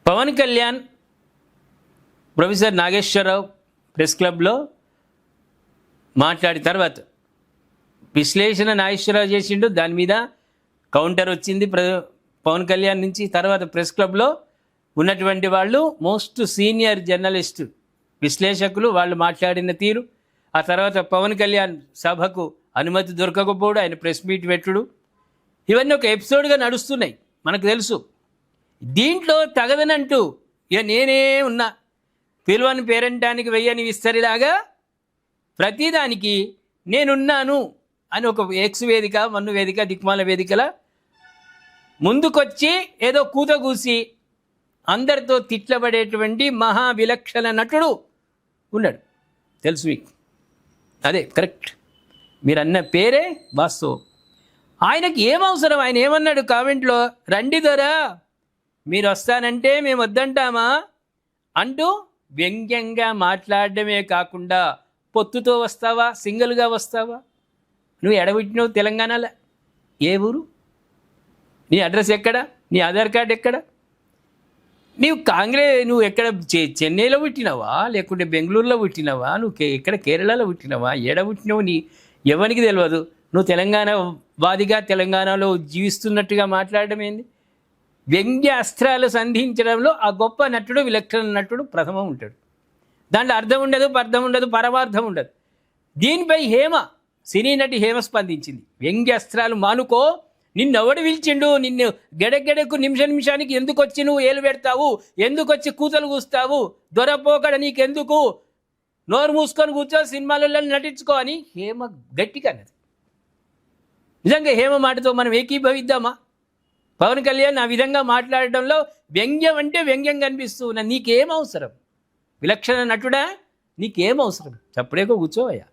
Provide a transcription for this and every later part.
Pawan Kalyan professor Nageswararao press క్లబ్లో మాట్లాడిన తర్వాత విశ్లేషణ నాగేశ్వరరావు చేసిండు, దాని మీద కౌంటర్ వచ్చింది పవన్ కళ్యాణ్ నుంచి. తర్వాత ప్రెస్ క్లబ్లో ఉన్నటువంటి వాళ్ళు మోస్ట్ సీనియర్ జర్నలిస్టు విశ్లేషకులు వాళ్ళు మాట్లాడిన తీరు, ఆ తర్వాత పవన్ కళ్యాణ్ సభకు అనుమతి దొరకకపోవడం, ఆయన ప్రెస్ మీట్ పెట్టుడు, ఇవన్నీ ఒక ఎపిసోడ్గా నడుస్తున్నాయి, మనకు తెలుసు. దీంట్లో తగదనంటూ ఇక నేనే ఉన్నా, పిలువని పేరంటానికి వెయ్యని విస్తరిలాగా ప్రతిదానికి నేనున్నాను అని ఒక ఎక్స్ వేదిక, మన్ను వేదిక, దిక్మాల వేదికల ముందుకొచ్చి ఏదో కూత కూసి అందరితో తిట్లబడేటువంటి మహా విలక్షణ నటుడు ఉన్నాడు, తెలుసు మీకు. అదే కరెక్ట్, మీరు అన్న పేరే వాస్తవం. ఆయనకి ఏమవసరం? ఆయన ఏమన్నాడు కామెంట్లో, రండి దొరా మీరు వస్తానంటే మేము వద్దంటామా అంటూ వ్యంగ్యంగా మాట్లాడడమే కాకుండా, పొత్తుతో వస్తావా, సింగిల్గా వస్తావా, నువ్వు ఎడబుట్టినావు తెలంగాణలో, ఏ ఊరు, నీ అడ్రస్ ఎక్కడ, నీ ఆధార్ కార్డు ఎక్కడ, నువ్వు ఎక్కడ చెన్నైలో పుట్టినావా, లేకుంటే బెంగళూరులో పుట్టినావా, నువ్వు ఎక్కడ కేరళలో పుట్టినావా, ఎడ పుట్టినావు నీ ఎవరికి తెలియదు. నువ్వు తెలంగాణ వాదిగా తెలంగాణలో జీవిస్తున్నట్టుగా మాట్లాడడం ఏంది? వ్యంగ్య అస్త్రాలు సంధించడంలో ఆ గొప్ప నటుడు, విలక్షణ నటుడు ప్రథమం ఉంటాడు. దాంట్లో అర్థం ఉండదు, పర్థం ఉండదు, పరమార్థం ఉండదు. దీనిపై సినీ నటి హేమ స్పందించింది. వ్యంగ్య అస్త్రాలు మానుకో, నిన్నెవడు పిలిచిండు, నిన్ను గెడగెడకు నిమిషానికి ఎందుకు వచ్చి నువ్వు ఏలు పెడతావు, ఎందుకు వచ్చి కూతలు కూస్తావు, దొరపోకడ నీకెందుకు, నోరు మూసుకొని కూర్చో, సినిమాలలో నటించుకో అని హేమ గట్టిగా అన్నది. నిజంగా హేమ మాటతో మనం ఏకీభవిద్దామా? పవన్ కళ్యాణ్ ఆ విధంగా మాట్లాడడంలో వ్యంగ్యం అంటే వ్యంగ్యం కనిపిస్తూ ఉన్నా, నీకేం అవసరం? విలక్షణ నటుడా, నీకేం అవసరం? చప్పుడేకో కూర్చోవయ్యా.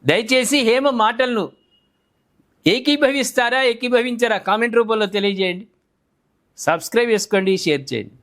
దయచేసి హేమ మాటలను ఏకీభవిస్తారా, ఏకీభవించారా కామెంట్ రూపంలో తెలియజేయండి. సబ్స్క్రైబ్ చేసుకోండి, షేర్ చేయండి.